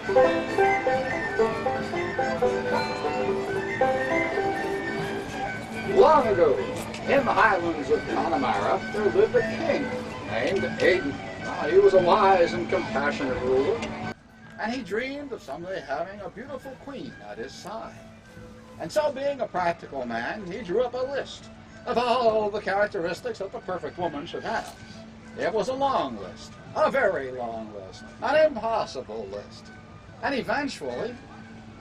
Long ago, in the highlands of Connemara, there lived a king named Aidan. He was a wise and compassionate ruler, and he dreamed of someday having a beautiful queen at his side. And so, being a practical man, he drew up a list of all the characteristics that the perfect woman should have. It was a long list, a very long list, an impossible list. And eventually,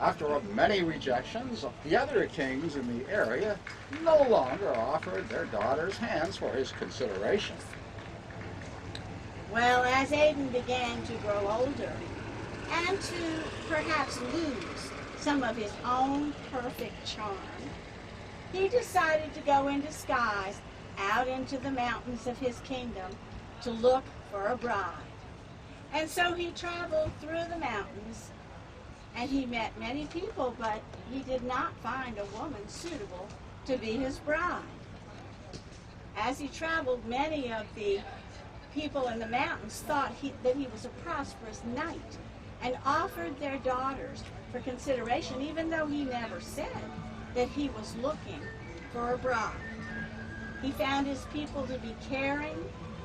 after many rejections, the other kings in the area no longer offered their daughters' hands for his consideration. Well, as Aidan began to grow older and to perhaps lose some of his own perfect charm, he decided to go in disguise out into the mountains of his kingdom to look for a bride. And so he traveled through the mountains, and he met many people, but he did not find a woman suitable to be his bride. As he traveled, many of the people in the mountains thought that he was a prosperous knight and offered their daughters for consideration, even though he never said that he was looking for a bride. He found his people to be caring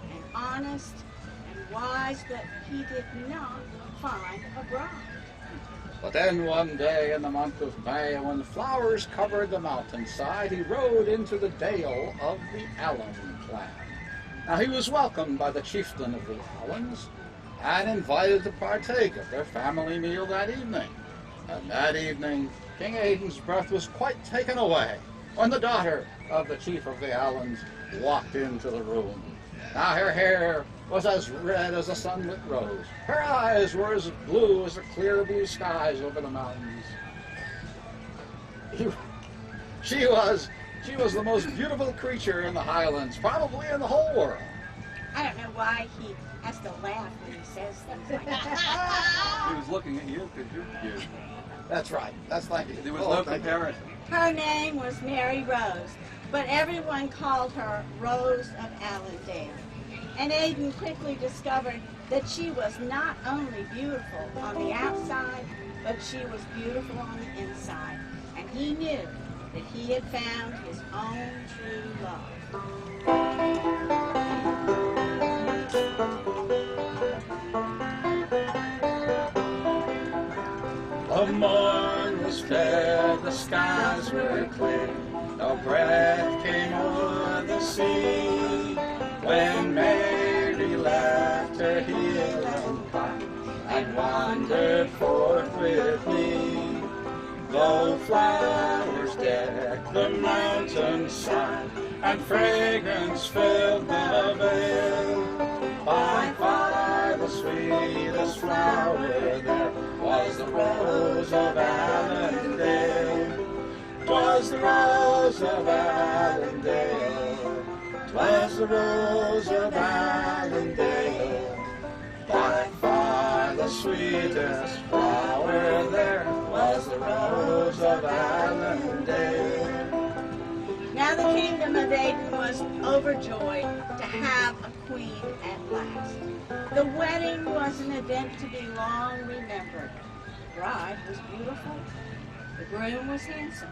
and honest and wise, but he did not find a bride. But then one day in the month of May, when the flowers covered the mountainside, he rode into the dale of the Allan clan. Now he was welcomed by the chieftain of the Allans and invited to partake of their family meal that evening. And that evening, King Aidan's breath was quite taken away when the daughter of the chief of the Allans walked into the room. Now her hair was as red as a sunlit rose. Her eyes were as blue as the clear blue skies over the mountains. She was the most beautiful creature in the highlands, probably in the whole world. I don't know why he has to laugh when he says things like that. He was looking at you because you're cute. That's right. That's like There was no comparison. Her name was Mary Rose, but everyone called her Rose of Allandale. And Aidan quickly discovered that she was not only beautiful on the outside, but she was beautiful on the inside. And he knew that he had found his own true love. The morn was fair, the skies were clear, no breath came o'er the sea, when Mary left her heel and pipe, and wandered forth with me. Though flowers decked the mountainside, and fragrance filled the vale, by far the sweetest flower there was the Rose of Allandale. 'Twas the Rose of Allandale. 'Twas the Rose of Allandale. By far the sweetest flower there was the Rose of Allandale. Now the kingdom of Aidan was overjoyed to have a queen at last. The wedding was an event to be long remembered. The bride was beautiful. The groom was handsome.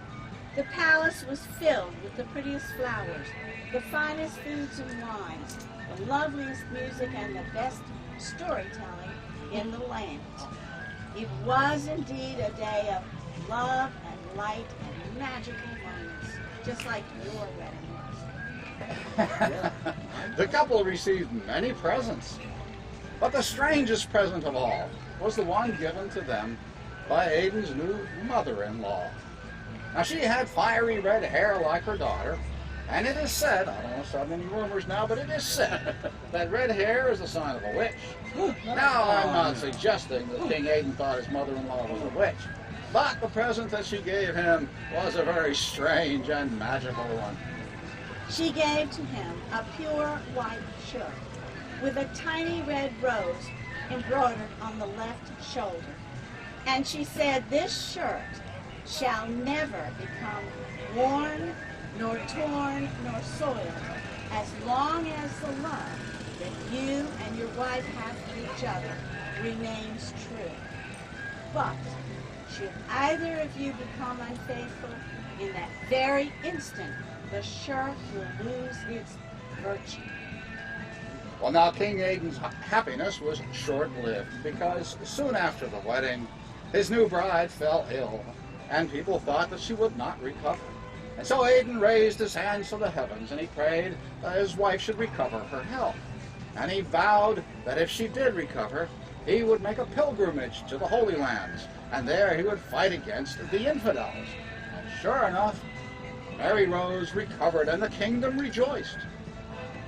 The palace was filled with the prettiest flowers, the finest foods and wines, the loveliest music, and the best storytelling in the land. It was indeed a day of love and light and magical moments, just like your wedding was. The couple received many presents, but the strangest present of all was the one given to them by Aidan's new mother-in-law. Now she had fiery red hair like her daughter, and it is said, I don't want to start any rumors now, but it is said that red hair is a sign of a witch. Now I'm not suggesting that King Aidan thought his mother-in-law was a witch, but the present that she gave him was a very strange and magical one. She gave to him a pure white shirt with a tiny red rose embroidered on the left shoulder. And she said, "This shirt shall never become worn, nor torn, nor soiled, as long as the love that you and your wife have for each other remains true." But should either of you become unfaithful, in that very instant the shirt will lose its virtue. Well, now King Aidan's happiness was short-lived, because soon after the wedding, his new bride fell ill, and people thought that she would not recover. And so Aidan raised his hands to the heavens, and he prayed that his wife should recover her health. And he vowed that if she did recover, he would make a pilgrimage to the Holy Lands, and there he would fight against the infidels. And sure enough, Mary Rose recovered, and the kingdom rejoiced.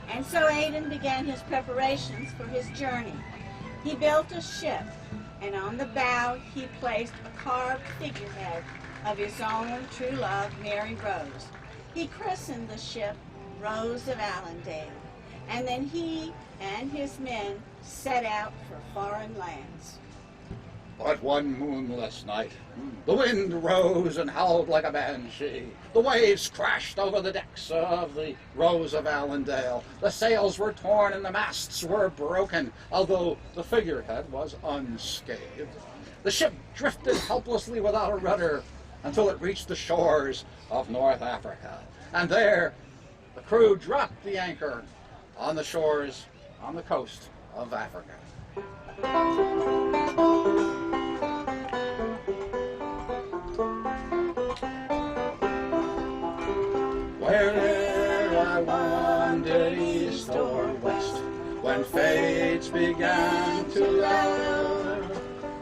And so Aidan began his preparations for his journey. He built a ship, and on the bow he placed a carved figurehead of his own true love, Mary Rose. He christened the ship Rose of Allandale, and then he and his men set out for foreign lands. But one moonless night, the wind rose and howled like a banshee. The waves crashed over the decks of the Rose of Allandale. The sails were torn and the masts were broken, although the figurehead was unscathed. The ship drifted helplessly without a rudder until it reached the shores of North Africa. And there, the crew dropped the anchor on the shores on the coast of Africa. Where'er I wandered, east or west, when fates began to lower,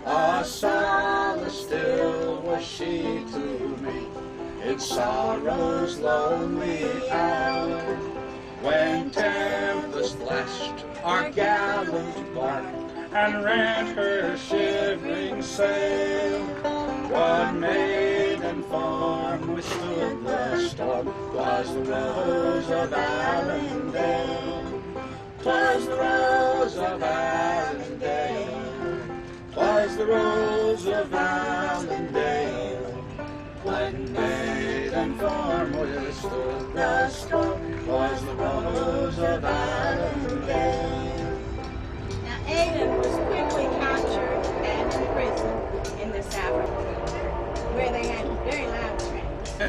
a solace still was she to me in sorrow's lonely hour. When tempest lashed our gallant bark and rent her shivering sail, one maiden form withstood the storm. 'Twas the Rose of Allandale. 'Twas the Rose of Allandale. 'Twas the Rose of Allandale. One maiden form withstood the storm. 'Twas the Rose of Allandale. Now Aidan was quickly captured and imprisoned in this Africa, where they had very loud trains.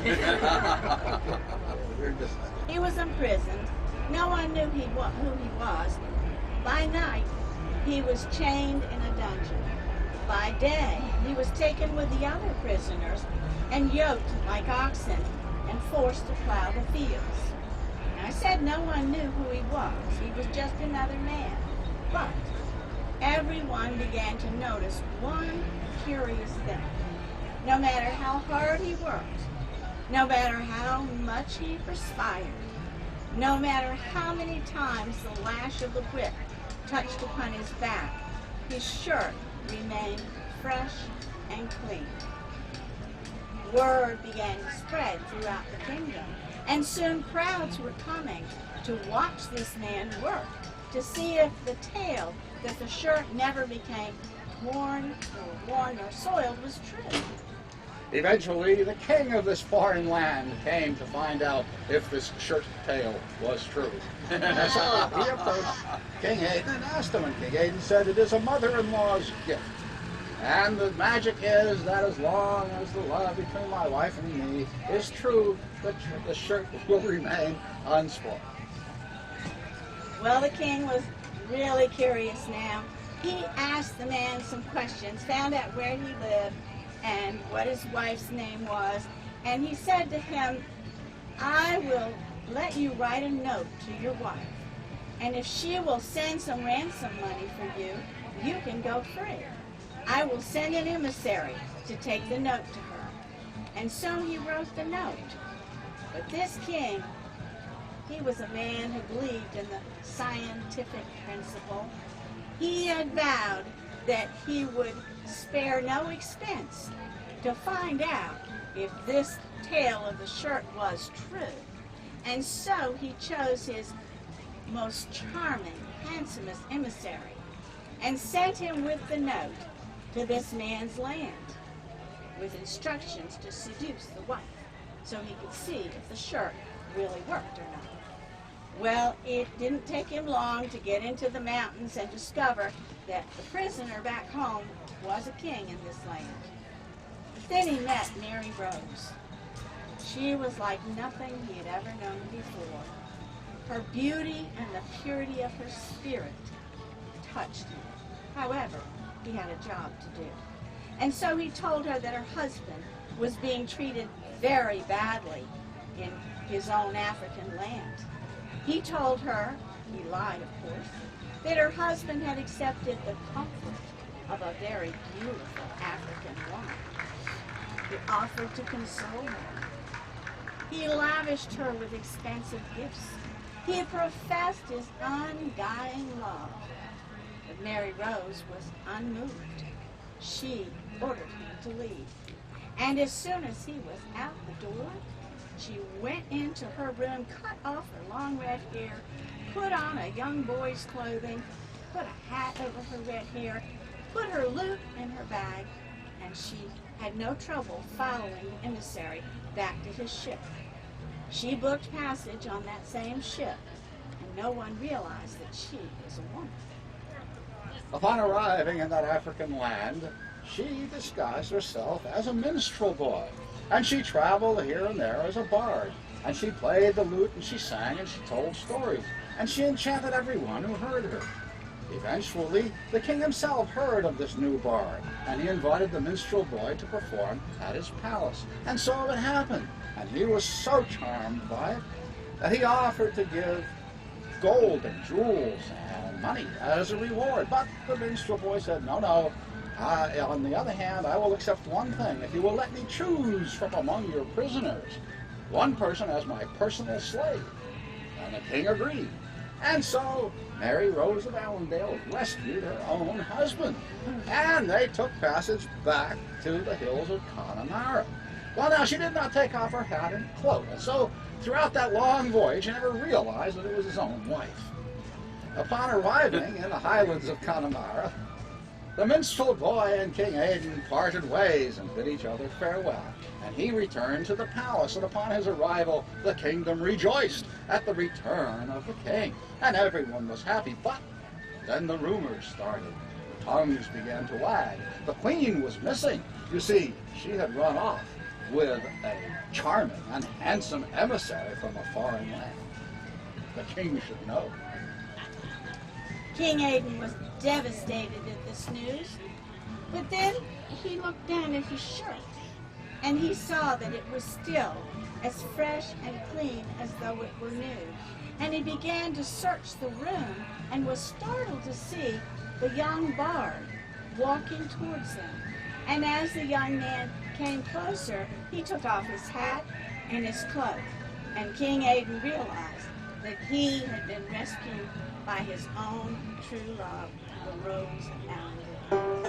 He was imprisoned. No one knew who he was. By night, he was chained in a dungeon. By day, he was taken with the other prisoners and yoked like oxen and forced to plow the fields. Now, I said no one knew who he was. He was just another man. But everyone began to notice one curious thing. No matter how hard he worked, no matter how much he perspired, no matter how many times the lash of the whip touched upon his back, his shirt remained fresh and clean. Word began to spread throughout the kingdom, and soon crowds were coming to watch this man work, to see if the tale that the shirt never became worn or soiled was true. Eventually, the king of this foreign land came to find out if this shirt tale was true. And so he approached King Aidan and asked him, and King Aidan said, "It is a mother-in-law's gift. And the magic is that as long as the love between my wife and me is true, the shirt will remain unspoiled." Well, the king was really curious now. He asked the man some questions, found out where he lived and what his wife's name was, and he said to him, "I will let you write a note to your wife, and if she will send some ransom money for you, you can go free. I will send an emissary to take the note to her." And so he wrote the note. But this king, he was a man who believed in the scientific principle. He had vowed that he would spare no expense to find out if this tale of the shirt was true. And so he chose his most charming, handsomest emissary and sent him with the note to this man's land with instructions to seduce the wife so he could see if the shirt really worked or not. Well, it didn't take him long to get into the mountains and discover that the prisoner back home was a king in this land. Then he met Mary Rose. She was like nothing he had ever known before. Her beauty and the purity of her spirit touched him. However, he had a job to do. And so he told her that her husband was being treated very badly in his own African land. He told her, he lied of course, that her husband had accepted the comfort of a very beautiful African woman. He offered to console her. He lavished her with expensive gifts. He professed his undying love. But Mary Rose was unmoved. She ordered him to leave. And as soon as he was out the door, she went into her room, cut off her long red hair, put on a young boy's clothing, put a hat over her red hair, put her lute in her bag, and she had no trouble following the emissary back to his ship. She booked passage on that same ship, and no one realized that she was a woman. Upon arriving in that African land, she disguised herself as a minstrel boy, and she traveled here and there as a bard, and she played the lute, and she sang, and she told stories, and she enchanted everyone who heard her. Eventually, the king himself heard of this new bard, and he invited the minstrel boy to perform at his palace. And so it happened, and he was so charmed by it that he offered to give gold and jewels and money as a reward. But the minstrel boy said, no, no. On the other hand, I will accept one thing. If you will let me choose from among your prisoners one person as my personal slave. And the king agreed. And so Mary Rose of Allandale rescued her own husband, and they took passage back to the hills of Connemara. Well, now, she did not take off her hat and cloak, and so throughout that long voyage, he never realized that it was his own wife. Upon arriving in the highlands of Connemara, the minstrel boy and King Aidan parted ways and bid each other farewell, and he returned to the palace, and upon his arrival, the kingdom rejoiced at the return of the king, and everyone was happy. But then the rumors started. The tongues began to wag. The queen was missing. You see, she had run off with a charming and handsome emissary from a foreign land. The king should know. King Aidan was devastated at this news, but then he looked down at his shirt, and he saw that it was still as fresh and clean as though it were new. And he began to search the room and was startled to see the young bard walking towards him. And as the young man came closer, he took off his hat and his cloak, and King Aidan realized that he had been rescued by his own true love, the Rose of Allandale.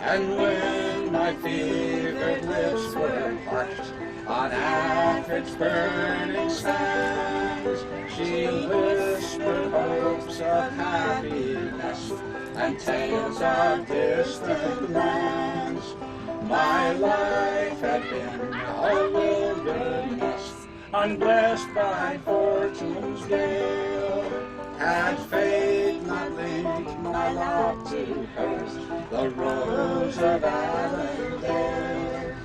And when my fevered lips were parched on Afric's burning sands, she whispered hopes of happiness and tales of distant lands. My life had been a wilderness, unblessed by fortune's gale. Had fate not linked my lot to hers, the Rose of Allandale,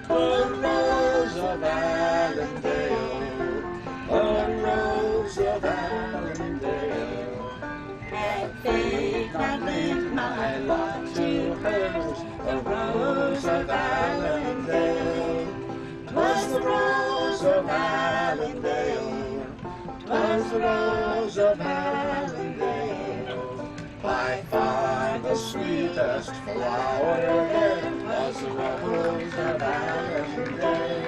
the Rose of Allandale, the Rose of Allandale. Had fate not linked my lot to hers, the Rose of Allandale, 'twas the Rose of Allandale, 'twas the Rose of Allandale. By far the sweetest flower there was the Rose of Allandale.